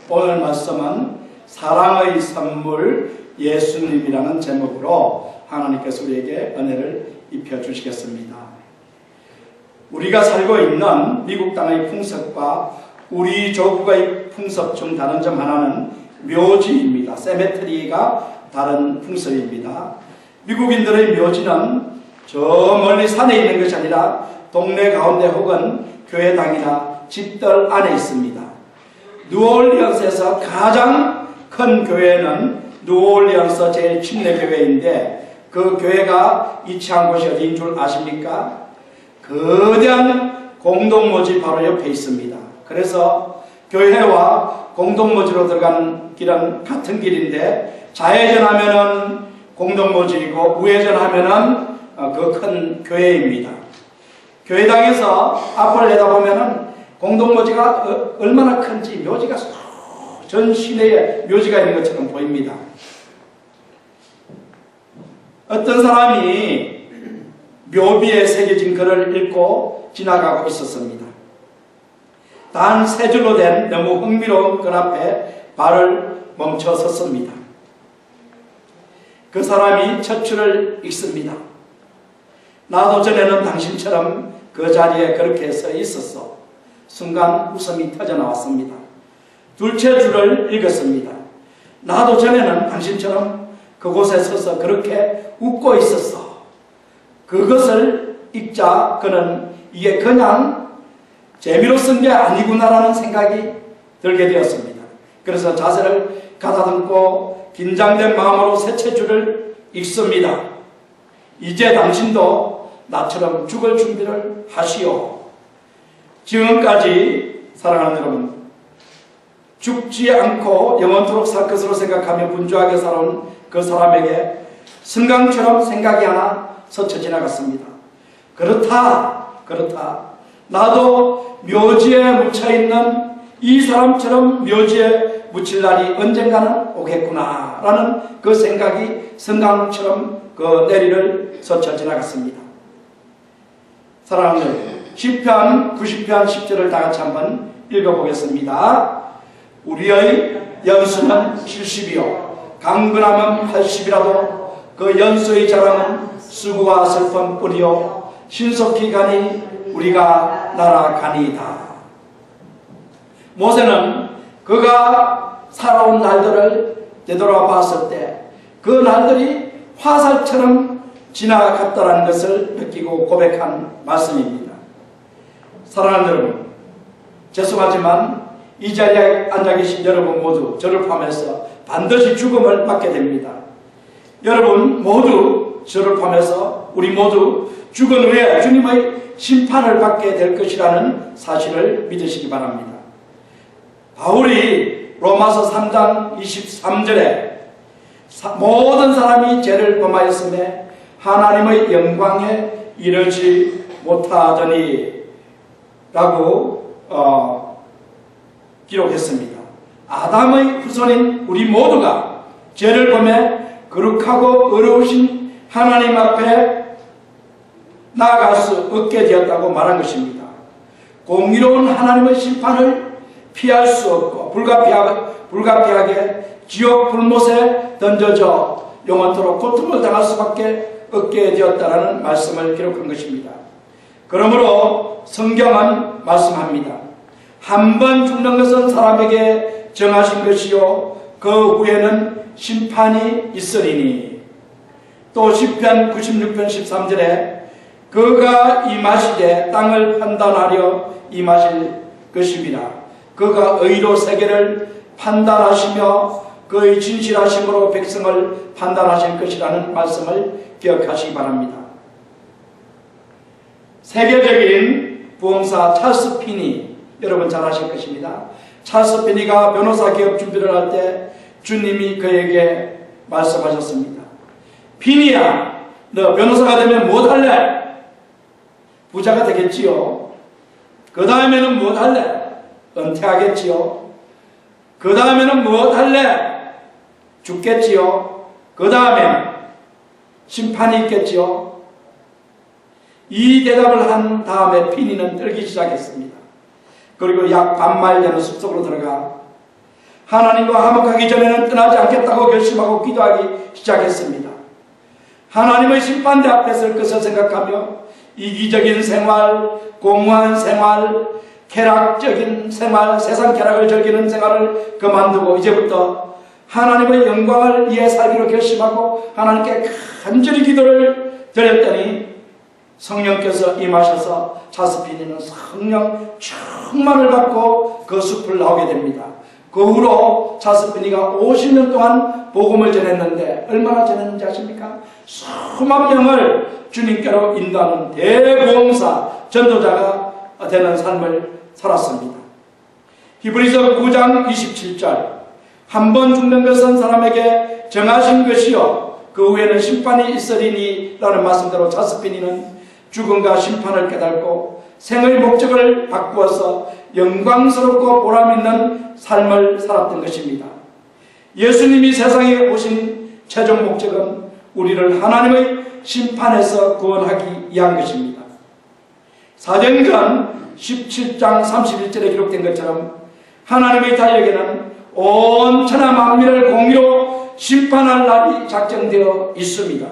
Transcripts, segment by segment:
오늘 말씀은 사랑의 선물 예수님이라는 제목으로 하나님께서 우리에게 은혜를 입혀주시겠습니다. 우리가 살고 있는 미국 땅의 풍습과 우리 조국의 풍습 중 다른 점 하나는 묘지입니다. 세메트리가 다른 풍습입니다. 미국인들의 묘지는 저 멀리 산에 있는 것이 아니라 동네 가운데 혹은 교회당이나 집들 안에 있습니다. 뉴올리언스에서 가장 큰 교회는 뉴올리언스 제일 침례 교회인데 그 교회가 위치한 곳이 어디인 줄 아십니까? 거대한 공동묘지 바로 옆에 있습니다. 그래서 교회와 공동묘지로 들어가는 길은 같은 길인데 좌회전하면은 공동묘지이고 우회전하면은 그 큰 교회입니다. 교회당에서 앞을 내다보면은 공동묘지가 얼마나 큰지 묘지가 전 시내에 묘지가 있는 것처럼 보입니다. 어떤 사람이 묘비에 새겨진 글을 읽고 지나가고 있었습니다. 단 세 줄로 된 너무 흥미로운 글 앞에 발을 멈춰 섰습니다. 그 사람이 첫 줄을 읽습니다. 나도 전에는 당신처럼 그 자리에 그렇게 서 있었어. 순간 웃음이 터져 나왔습니다. 둘째 줄을 읽었습니다. 나도 전에는 당신처럼 그곳에 서서 그렇게 웃고 있었어. 그것을 읽자 그는 이게 그냥 재미로 쓴 게 아니구나라는 생각이 들게 되었습니다. 그래서 자세를 가다듬고 긴장된 마음으로 셋째 줄을 읽습니다. 이제 당신도 나처럼 죽을 준비를 하시오. 지금까지 사랑하는 여러분, 죽지 않고 영원토록 살 것으로 생각하며 분주하게 살아온 그 사람에게 승강처럼 생각이 하나 스쳐 지나갔습니다. 그렇다. 나도 묘지에 묻혀있는 이 사람처럼 묘지에 묻힐 날이 언젠가는 오겠구나 라는 그 생각이 승강처럼 그 내리를 스쳐 지나갔습니다. 사랑하는 여러분, 시편 90편 10절을 다같이 한번 읽어보겠습니다. 우리의 연수는 70이요 강건함은 80이라도 그 연수의 자랑은 수고와 슬픔뿐이요 신속히 가니 우리가 날아가니이다. 모세는 그가 살아온 날들을 되돌아봤을 때 그 날들이 화살처럼 지나갔다는 것을 느끼고 고백한 말씀입니다. 사랑하는 여러분, 죄송하지만 이 자리에 앉아 계신 여러분 모두 저를 포함해서 반드시 죽음을 맞게 됩니다. 여러분 모두 저를 포함해서 우리 모두 죽은 후에 주님의 심판을 받게 될 것이라는 사실을 믿으시기 바랍니다. 바울이 로마서 3장 23절에 모든 사람이 죄를 범하였음에 하나님의 영광에 이르지 못하더니 라고 기록했습니다. 아담의 후손인 우리 모두가 죄를 범해 거룩하고 어려우신 하나님 앞에 나아갈 수 없게 되었다고 말한 것입니다. 공의로운 하나님의 심판을 피할 수 없고 불가피하게 지옥 불못에 던져져 영원토록 고통을 당할 수밖에 없게 되었다라는 말씀을 기록한 것입니다. 그러므로 성경은 말씀합니다. 한 번 죽는 것은 사람에게 정하신 것이요 그 후에는 심판이 있으리니. 또 시편 96편 13절에 그가 임하시되 땅을 판단하려 임하실 것입니다. 그가 의로 세계를 판단하시며 그의 진실하심으로 백성을 판단하실 것이라는 말씀을 기억하시기 바랍니다. 세계적인 부흥사 찰스 피니, 여러분 잘 아실 것입니다. 찰스 피니가 변호사 개업 준비를 할 때 주님이 그에게 말씀하셨습니다. 피니야, 너 변호사가 되면 뭐 할래? 부자가 되겠지요. 그 다음에는 뭐 할래? 은퇴하겠지요. 그 다음에는 뭐 할래? 죽겠지요. 그 다음에 심판이 있겠지요. 이 대답을 한 다음에 피니는 떨기 시작했습니다. 그리고 약 반마일 되는 숲속으로 들어가 하나님과 화목하기 전에는 떠나지 않겠다고 결심하고 기도하기 시작했습니다. 하나님의 심판대 앞에 설 것을 생각하며 이기적인 생활, 공허한 생활, 쾌락적인 생활, 세상 쾌락을 즐기는 생활을 그만두고 이제부터 하나님의 영광을 위해 살기로 결심하고 하나님께 간절히 기도를 드렸더니 성령께서 임하셔서 자스피니는 성령 충만을 받고 그 숲을 나오게 됩니다. 그 후로 자스피니가 50년 동안 복음을 전했는데 얼마나 전했는지 아십니까? 수만 명을 주님께로 인도하는 대보험사 전도자가 되는 삶을 살았습니다. 히브리서 9장 27절 한 번 죽는 것은 사람에게 정하신 것이요 그 후에는 심판이 있으리니 라는 말씀대로 자스피니는 죽음과 심판을 깨닫고 생의 목적을 바꾸어서 영광스럽고 보람있는 삶을 살았던 것입니다. 예수님이 세상에 오신 최종 목적은 우리를 하나님의 심판에서 구원하기 위한 것입니다. 사도행전 17장 31절에 기록된 것처럼 하나님의 자녀에게는 온 천하 만민을 공의로 심판할 날이 작정되어 있습니다.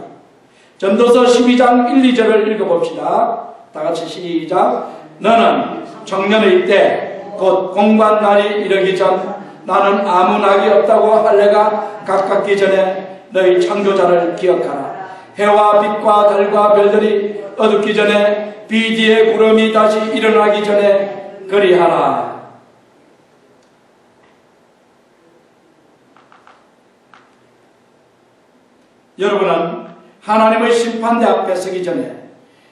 전도서 12장 1, 2절을 읽어봅시다. 다같이 시작. 너는 청년의 때 곧 공부한 날이 이르기 전 나는 아무 낙이 없다고 할례가 가깝기 전에 너희 창조자를 기억하라. 해와 빛과 달과 별들이 어둡기 전에 비 뒤에 구름이 다시 일어나기 전에 그리하라. 여러분은 하나님의 심판대 앞에 서기 전에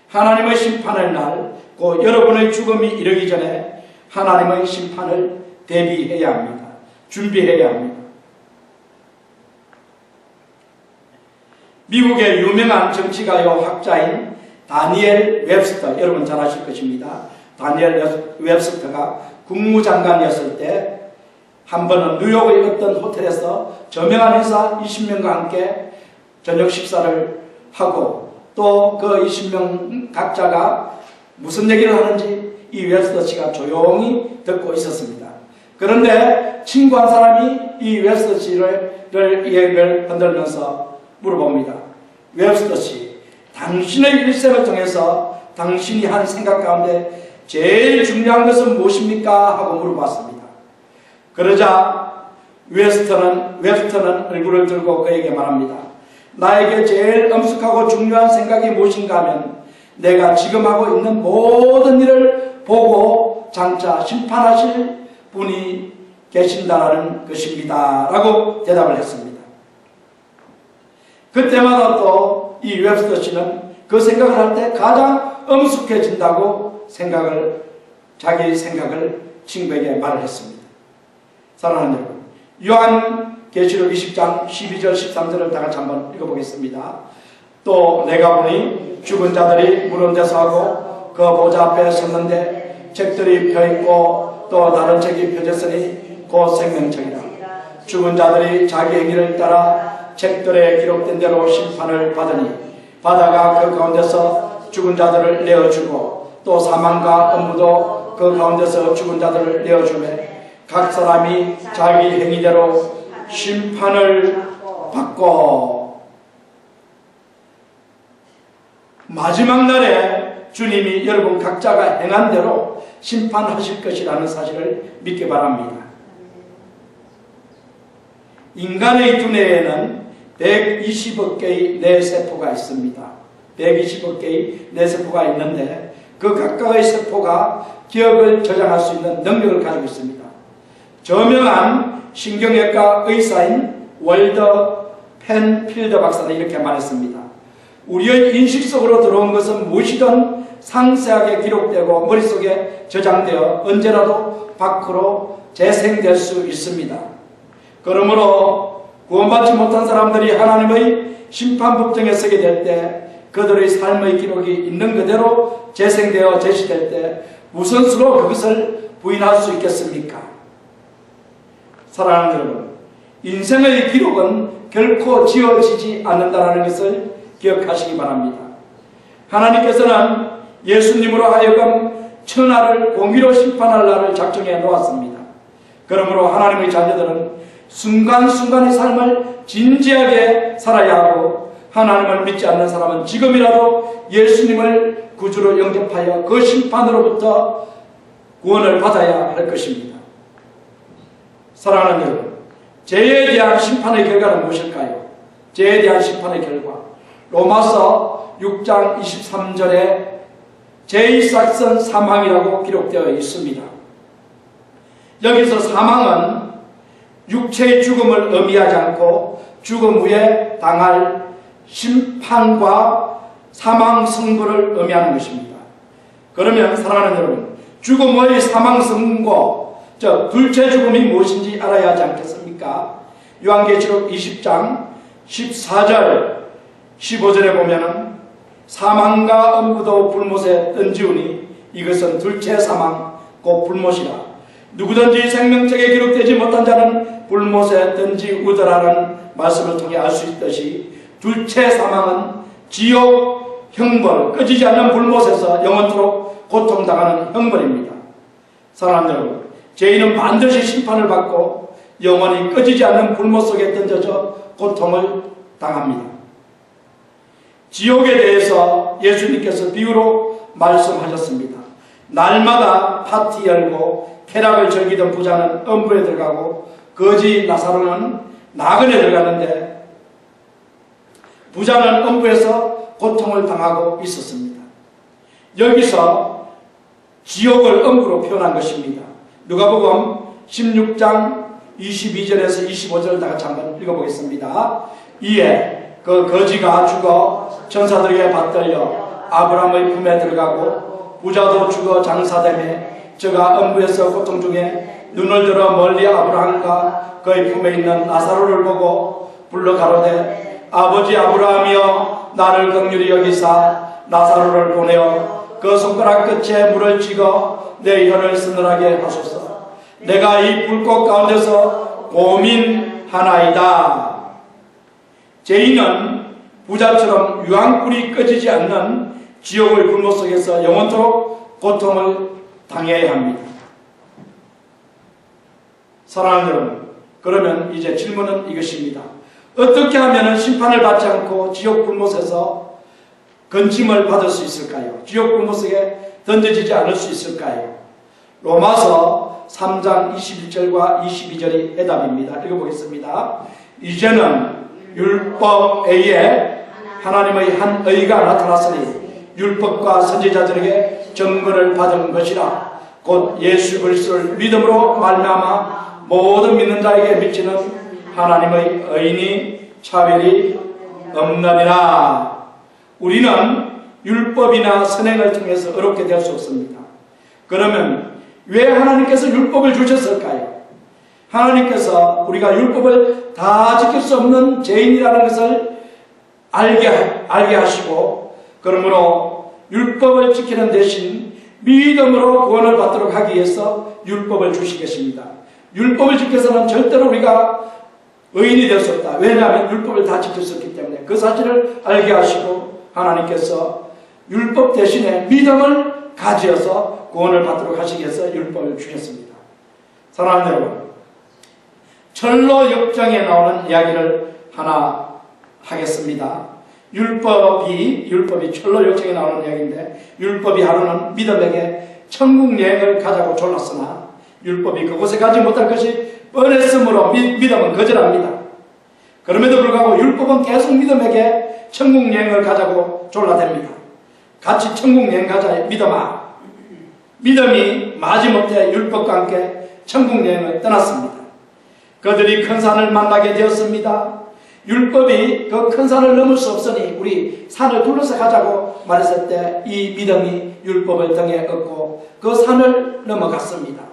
하나님의 심판의 날, 곧 여러분의 죽음이 이르기 전에 하나님의 심판을 대비해야 합니다. 준비해야 합니다. 미국의 유명한 정치가요 학자인 다니엘 웹스터, 여러분 잘 아실 것입니다. 다니엘 웹스터가 국무장관이었을 때 한 번은 뉴욕의 어떤 호텔에서 저명한 인사 20명과 함께 저녁 식사를 하고 또 그 20명 각자가 무슨 얘기를 하는지 이 웹스터 씨가 조용히 듣고 있었습니다. 그런데 친구 한 사람이 이 웹스터 씨를 얘기를 흔들면서 물어봅니다. 웹스터 씨, 당신의 일생을 통해서 당신이 한 생각 가운데 제일 중요한 것은 무엇입니까? 하고 물어봤습니다. 그러자 웹스터는 얼굴을 들고 그에게 말합니다. 나에게 제일 엄숙하고 중요한 생각이 무엇인가 하면 내가 지금 하고 있는 모든 일을 보고 장차 심판하실 분이 계신다라는 것입니다. 라고 대답을 했습니다. 그때마다 또 이 웹스터 씨는 그 생각을 할 때 가장 엄숙해진다고 자기 생각을 친구에게 말을 했습니다. 사랑하는 여러분, 요한계시록 20장 12절 13절을 다 같이 한번 읽어보겠습니다. 또 내가 보니 죽은 자들이 무른 데서 하고 그 보좌 앞에 섰는데 책들이 펴있고 또 다른 책이 펴졌으니 곧 생명책이라. 죽은 자들이 자기 행위를 따라 책들에 기록된 대로 심판을 받으니 바다가 그 가운데서 죽은 자들을 내어주고 또 사망과 음부도 그 가운데서 죽은 자들을 내어주매 각 사람이 자기 행위대로 심판을 받고 마지막 날에 주님이 여러분 각자가 행한 대로 심판하실 것이라는 사실을 믿기 바랍니다. 인간의 두뇌에는 120억 개의 뇌세포가 있습니다. 120억 개의 뇌세포가 있는데 그 각각의 세포가 기억을 저장할 수 있는 능력을 가지고 있습니다. 저명한 신경외과 의사인 월더 펜필더 박사는 이렇게 말했습니다. 우리의 인식 속으로 들어온 것은 무엇이든 상세하게 기록되고 머릿속에 저장되어 언제라도 밖으로 재생될 수 있습니다. 그러므로 구원받지 못한 사람들이 하나님의 심판법정에 서게 될 때 그들의 삶의 기록이 있는 그대로 재생되어 제시될 때 무슨 수로 그것을 부인할 수 있겠습니까? 사랑하는 여러분, 인생의 기록은 결코 지워지지 않는다는 것을 기억하시기 바랍니다. 하나님께서는 예수님으로 하여금 천하를 공의로 심판할 날을 작정해 놓았습니다. 그러므로 하나님의 자녀들은 순간순간의 삶을 진지하게 살아야 하고, 하나님을 믿지 않는 사람은 지금이라도 예수님을 구주로 영접하여 그 심판으로부터 구원을 받아야 할 것입니다. 사랑하는 여러분, 죄에 대한 심판의 결과는 무엇일까요? 죄에 대한 심판의 결과, 로마서 6장 23절에 제1삭선 사망이라고 기록되어 있습니다. 여기서 사망은 육체의 죽음을 의미하지 않고 죽음 후에 당할 심판과 사망 선고를 의미하는 것입니다. 그러면 사랑하는 여러분, 죽음의 사망 선고, 즉 둘째 죽음이 무엇인지 알아야 하지 않겠습니까? 요한계시록 20장 14절 15절에 보면은 사망과 음부도 불못에 던지우니 이것은 둘째 사망 곧 불못이라. 누구든지 생명책에 기록되지 못한 자는 불못에 던지우더라는 말씀을 통해 알 수 있듯이 둘째 사망은 지옥 형벌, 꺼지지 않는 불못에서 영원토록 고통당하는 형벌입니다. 사랑하는 여러분, 죄인은 반드시 심판을 받고 영원히 꺼지지 않는 불못 속에 던져져 고통을 당합니다. 지옥에 대해서 예수님께서 비유로 말씀하셨습니다. 날마다 파티 열고 쾌락을 즐기던 부자는 음부에 들어가고 거지 나사로는 나그네 들어가는데, 부자는 음부에서 고통을 당하고 있었습니다. 여기서 지옥을 음부로 표현한 것입니다. 누가복음 16장 22절에서 25절을 다 같이 한번 읽어보겠습니다. 이에 그 거지가 죽어 천사들에게 받들려 아브라함의 품에 들어가고 부자도 죽어 장사되매 저가 음부에서 고통 중에 눈을 들어 멀리 아브라함과 그의 품에 있는 나사로를 보고 불러 가로되 아버지 아브라함이여 나를 긍휼히 여기사 나사로를 보내어 그 손가락 끝에 물을 찍어 내 혀를 서늘하게 하소서. 내가 이 불꽃 가운데서 고민하나이다. 죄인은 부자처럼 유황불이 꺼지지 않는 지옥의 불못 속에서 영원토록 고통을 당해야 합니다. 사랑하는 여러분, 그러면 이제 질문은 이것입니다. 어떻게 하면 심판을 받지 않고 지옥 불못에서 건짐을 받을 수 있을까요? 지옥 불못 속에 던져지지 않을 수 있을까요? 로마서 3장 21절과 22절이 해답입니다. 읽어보겠습니다. 이제는 율법 외에 하나님의 한 의가 나타났으니 율법과 선지자들에게 증거를 받은 것이라. 곧 예수 그리스도를 믿음으로 말미암아 모든 믿는 자에게 미치는 하나님의 의인이 차별이 없느니라. 우리는 율법이나 선행을 통해서 어렵게 될 수 없습니다. 그러면 왜 하나님께서 율법을 주셨을까요? 하나님께서 우리가 율법을 다 지킬 수 없는 죄인이라는 것을 알게 하시고, 그러므로 율법을 지키는 대신 믿음으로 구원을 받도록 하기 위해서 율법을 주시겠습니다. 율법을 지켜서는 절대로 우리가 의인이 될 수 없다. 왜냐하면 율법을 다 지킬 수 없기 때문에 그 사실을 알게 하시고 하나님께서 율법 대신에 믿음을 가지어서 구원을 받도록 하시기 위해서 율법을 주셨습니다. 사랑하는 여러분, 철로 역정에 나오는 이야기를 하나 하겠습니다. 율법이 철로 역정에 나오는 이야기인데, 율법이 하루는 믿음에게 천국 여행을 가자고 졸랐으나 율법이 그곳에 가지 못할 것이 뻔했으므로 믿음은 거절합니다. 그럼에도 불구하고 율법은 계속 믿음에게 천국 여행을 가자고 졸라댑니다. 같이 천국 여행 가자 믿음아. 믿음이 마지못해 율법과 함께 천국 여행을 떠났습니다. 그들이 큰 산을 만나게 되었습니다. 율법이 그 큰 산을 넘을 수 없으니 우리 산을 둘러서 가자고 말했을 때 이 믿음이 율법을 등에 업고 그 산을 넘어갔습니다.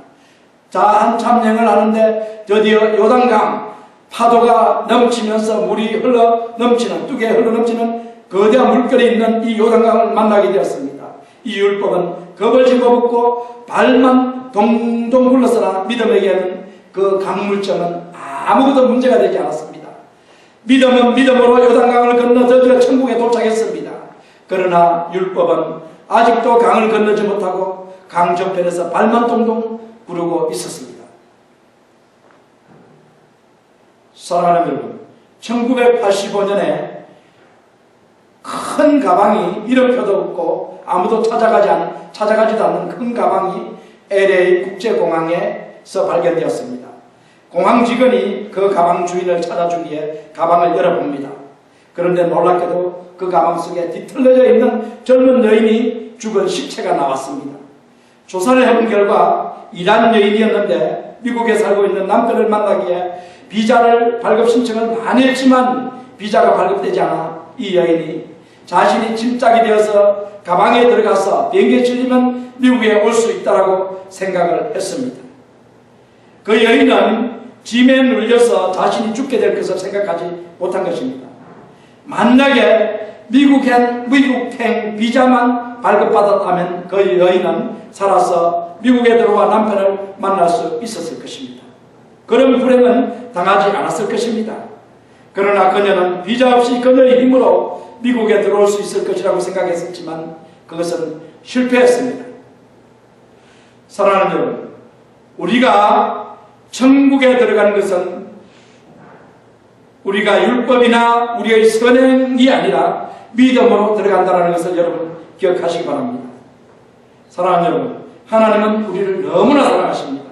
자, 한참 여행을 하는데 드디어 요단강 파도가 넘치면서 물이 뚝에 흘러 넘치는 거대한 물결이 있는 이 요단강을 만나게 되었습니다. 이 율법은 겁을 집어먹고 발만 동동 굴러서나 믿음에게는 그 강물점은 아무것도 문제가 되지 않았습니다. 믿음은 믿음으로 요단강을 건너 드디어 천국에 도착했습니다. 그러나 율법은 아직도 강을 건너지 못하고 강 저편에서 발만 동동 구르고 있었습니다. 사랑하는 여러분, 1985년에 큰 가방이 이름표도 없고 아무도 찾아가지도 않는 큰 가방이 LA 국제공항에서 발견되었습니다. 공항 직원이 그 가방 주인을 찾아주기 위해 가방을 열어봅니다. 그런데 놀랍게도 그 가방 속에 뒤틀려져 있는 젊은 여인이 죽은 시체가 나왔습니다. 조사를 해본 결과 이란 여인이었는데 미국에 살고 있는 남편을 만나기 위해 비자를 발급 신청을 많이 했지만 비자가 발급되지 않아 이 여인이 자신이 짐짝이 되어서 가방에 들어가서 비행기에 실리면 미국에 올 수 있다고 생각을 했습니다. 그 여인은 짐에 눌려서 자신이 죽게 될 것을 생각하지 못한 것입니다. 만약에 미국행 비자만 발급받았다면 그 여인은 살아서 미국에 들어와 남편을 만날 수 있었을 것입니다. 그런 불행은 당하지 않았을 것입니다. 그러나 그녀는 비자 없이 그녀의 힘으로 미국에 들어올 수 있을 것이라고 생각했었지만 그것은 실패했습니다. 사랑하는 여러분, 우리가 천국에 들어가는 것은 우리가 율법이나 우리의 선행이 아니라 믿음으로 들어간다는 것을 여러분 기억하시기 바랍니다. 사랑하는 여러분, 하나님은 우리를 너무나 사랑하십니다.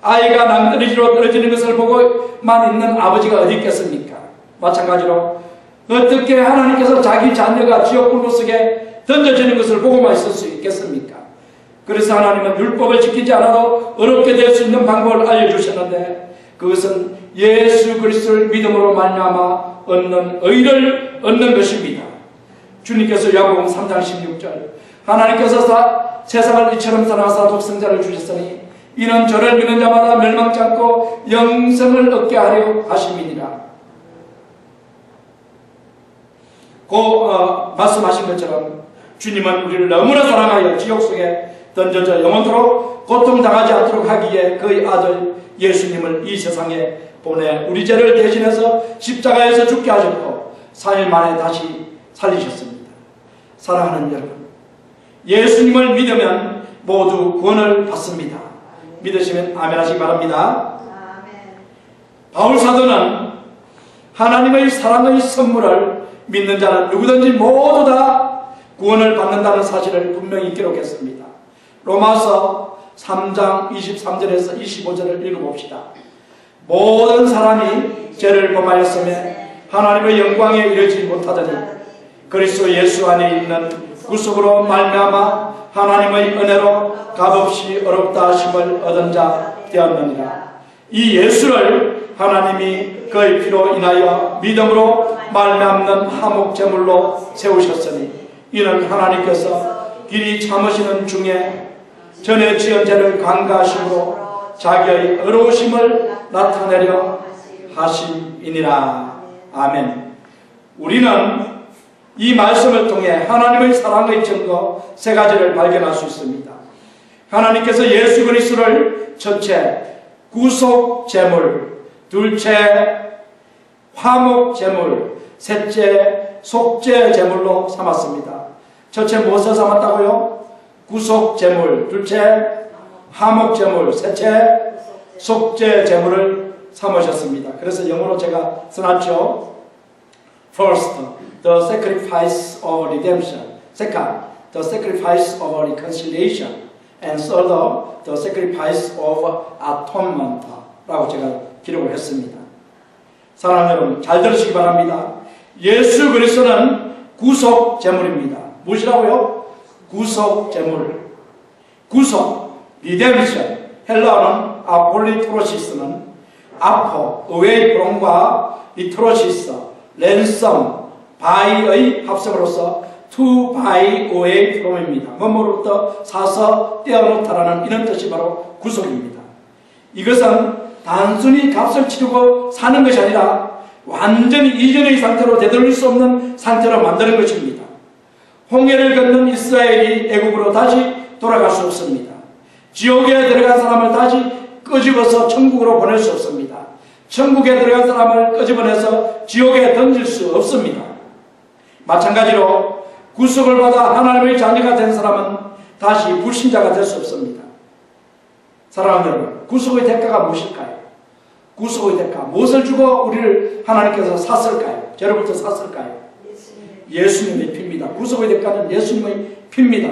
아이가 낭떠러지로 떨어지는 것을 보고만 있는 아버지가 어디 있겠습니까? 마찬가지로 어떻게 하나님께서 자기 자녀가 지옥 불못 속에 던져지는 것을 보고만 있을 수 있겠습니까? 그래서 하나님은 율법을 지키지 않아도 어렵게 될 수 있는 방법을 알려주셨는데 그것은 예수 그리스도를 믿음으로 말미암아 얻는 의를 얻는 것입니다. 주님께서 야고보서 3장 16절 하나님께서 세상을 이처럼 사랑하사 독생자를 주셨으니 이는 저를 믿는 자마다 멸망치 않고 영생을 얻게 하려 하심이니라. 말씀하신 것처럼 주님은 우리를 너무나 사랑하여 지옥 속에 던져져 영원토록 고통당하지 않도록 하기에 그의 아들 예수님을 이 세상에 보내 우리 죄를 대신해서 십자가에서 죽게 하셨고 4일 만에 다시 살리셨습니다. 사랑하는 여러분, 예수님을 믿으면 모두 구원을 받습니다. 믿으시면 아멘 하시기 바랍니다. 바울 사도는 하나님의 사랑의 선물을 믿는 자는 누구든지 모두 다 구원을 받는다는 사실을 분명히 기록했습니다. 로마서 3장 23절에서 25절을 읽어봅시다. 모든 사람이 죄를 범하였음에 하나님의 영광에 이르지 못하더니 그리스도 예수 안에 있는 구속으로 말미암아 하나님의 은혜로 값없이 어렵다 하심을 얻은 자 되었느니라. 이 예수를 하나님이 그의 피로 인하여 믿음으로 말미암는 화목제물로 세우셨으니 이는 하나님께서 길이 참으시는 중에 전에 지은 죄를 간과하심으로 자기의 의로우심을 나타내려 하심이니라. 아멘. 우리는 이 말씀을 통해 하나님의 사랑의 증거 세 가지를 발견할 수 있습니다. 하나님께서 예수 그리스도를 첫째 구속제물, 둘째 화목제물, 셋째 속죄제물로 삼았습니다. 첫째 무엇을 삼았다고요? 구속제물, 둘째 화목제물, 셋째 속죄제물을 삼으셨습니다. 그래서 영어로 제가 써놨죠. First, the sacrifice of redemption. Second, the sacrifice of reconciliation. And third, the sacrifice of atonement. 라고 제가 기록을 했습니다. 사랑하는 여러분, 잘 들으시기 바랍니다. 예수 그리스도는 구속제물입니다. 무엇이라고요? 구속제물. 구속, redemption. 헬라어는 아폴리토로시스는 아포, 의의 프롬과 리토로시스, 랜섬, 바이의 합성으로서 to buy away from입니다. 뭐뭐로부터 사서 떼어놓다라는 이런 뜻이 바로 구속입니다. 이것은 단순히 값을 치르고 사는 것이 아니라 완전히 이전의 상태로 되돌릴 수 없는 상태로 만드는 것입니다. 홍해를 건넌 이스라엘이 애국으로 다시 돌아갈 수 없습니다. 지옥에 들어간 사람을 다시 끄집어서 천국으로 보낼 수 없습니다. 천국에 들어간 사람을 끄집어내서 지옥에 던질 수 없습니다. 마찬가지로 구속을 받아 하나님의 자녀가 된 사람은 다시 불신자가 될 수 없습니다. 사랑하는 여러분, 구속의 대가가 무엇일까요? 구속의 대가, 무엇을 주고 우리를 하나님께서 샀을까요? 죄로부터 샀을까요? 예수님의 피입니다. 구속의 대가는 예수님의 피입니다.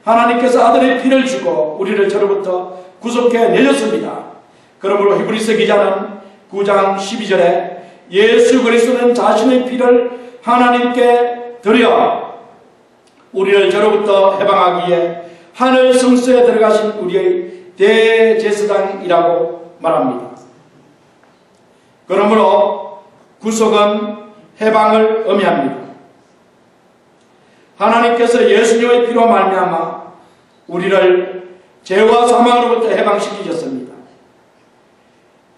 하나님께서 아들의 피를 주고 우리를 죄로부터 구속해 내셨습니다. 그러므로 히브리서 기자는 9장 12절에 예수 그리스도는 자신의 피를 하나님께 드려 우리를 죄로부터 해방하기에 하늘 성소에 들어가신 우리의 대제사장이라고 말합니다. 그러므로 구속은 해방을 의미합니다. 하나님께서 예수님의 피로 말미암아 우리를 죄와 사망으로부터 해방시키셨습니다.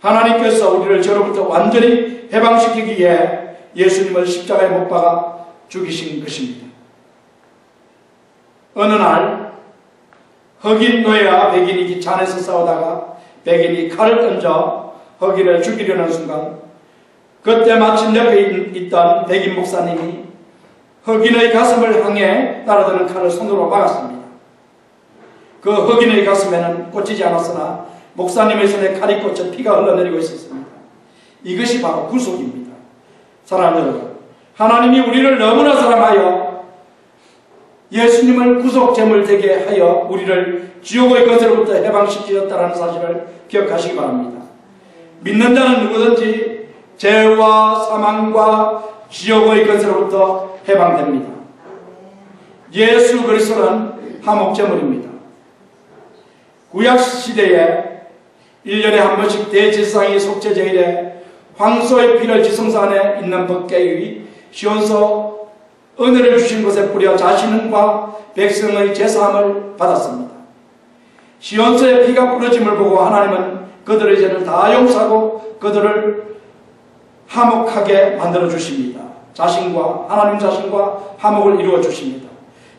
하나님께서 우리를 죄로부터 완전히 해방시키기 위해 예수님을 십자가에 못 박아 죽이신 것입니다. 어느 날 흑인 노예와 백인이 기차 안에서 싸우다가 백인이 칼을 던져 흑인을 죽이려는 순간 그때 마침 옆에 있던 백인 목사님이 흑인의 가슴을 향해 날아드는 칼을 손으로 막았습니다. 그 흑인의 가슴에는 꽂히지 않았으나 목사님의 손에 칼이 꽂혀 피가 흘러내리고 있었습니다. 이것이 바로 구속입니다. 사랑하는 여러분, 하나님이 우리를 너무나 사랑하여 예수님을 구속제물 되게 하여 우리를 지옥의 것으로부터 해방시키셨다는 사실을 기억하시기 바랍니다. 믿는 자는 누구든지 죄와 사망과 지옥의 것으로부터 해방됩니다. 예수 그리스도는 화목제물입니다. 구약시대에 1년에 한 번씩 대제사장이 속죄제일에 황소의 피를 지성소 안에 있는 법궤의 시온소 은혜를 주신 곳에 뿌려 자신과 백성의 제사함을 받았습니다. 시온소의 피가 뿌려짐을 보고 하나님은 그들의 죄를 다 용서하고 그들을 화목하게 만들어 주십니다. 하나님 자신과 화목을 이루어 주십니다.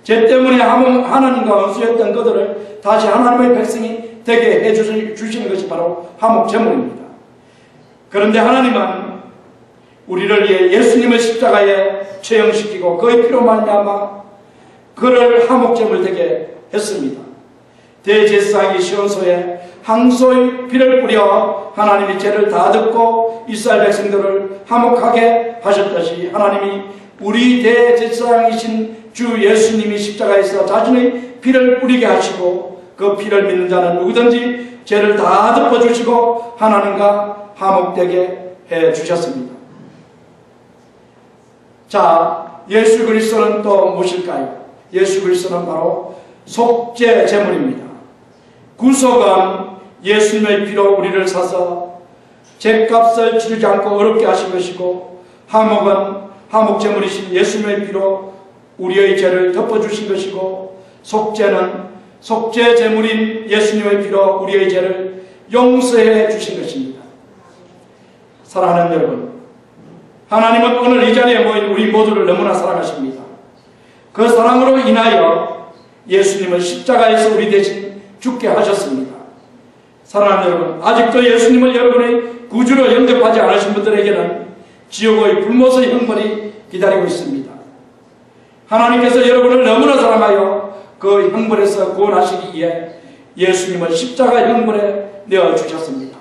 죄 때문에 하나님과 원수였던 그들을 다시 하나님의 백성이 되게 해주시는 것이 바로 화목제물입니다. 그런데 하나님은 우리를 위해 예수님의 십자가에 처형시키고 그의 피로 말미암아 그를 화목제물 되게 했습니다. 대제사장이 시온소에 황소의 피를 뿌려 하나님이 죄를 다 듣고 이스라엘 백성들을 화목하게 하셨듯이 하나님이 우리 대제사장이신 주 예수님이 십자가에서 자신의 피를 뿌리게 하시고 그 피를 믿는 자는 누구든지 죄를 다 덮어주시고 하나님과 화목되게 해주셨습니다. 자, 예수 그리스도는 또 무엇일까요? 예수 그리스도는 바로 속죄 제물입니다. 구속은 예수님의 피로 우리를 사서 죄값을 치르지 않고 어렵게 하신 것이고, 화목은 화목제물이신 예수님의 피로 우리의 죄를 덮어주신 것이고, 속죄는 속죄제물인 예수님의 피로 우리의 죄를 용서해 주신 것입니다. 사랑하는 여러분, 하나님은 오늘 이 자리에 모인 우리 모두를 너무나 사랑하십니다. 그 사랑으로 인하여 예수님을 십자가에서 우리 대신 죽게 하셨습니다. 사랑하는 여러분, 아직도 예수님을 여러분의 구주로 영접하지 않으신 분들에게는 지옥의 불못의 형벌이 기다리고 있습니다. 하나님께서 여러분을 너무나 사랑하여 그 형벌에서 구원하시기 위해 예수님을 십자가 형벌에 내어주셨습니다.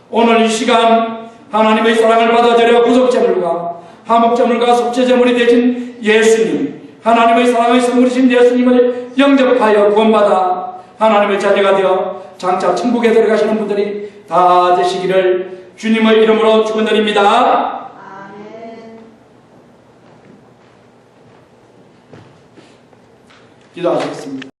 오늘 이 시간 하나님의 사랑을 받아들여 구속제물과 화목제물과 속죄제물이 되신 예수님, 하나님의 사랑의 선물이신 예수님을 영접하여 구원받아 하나님의 자녀가 되어 장차 천국에 들어가시는 분들이 다 되시기를 주님의 이름으로 축원드립니다. 아멘. 기도하시겠습니다.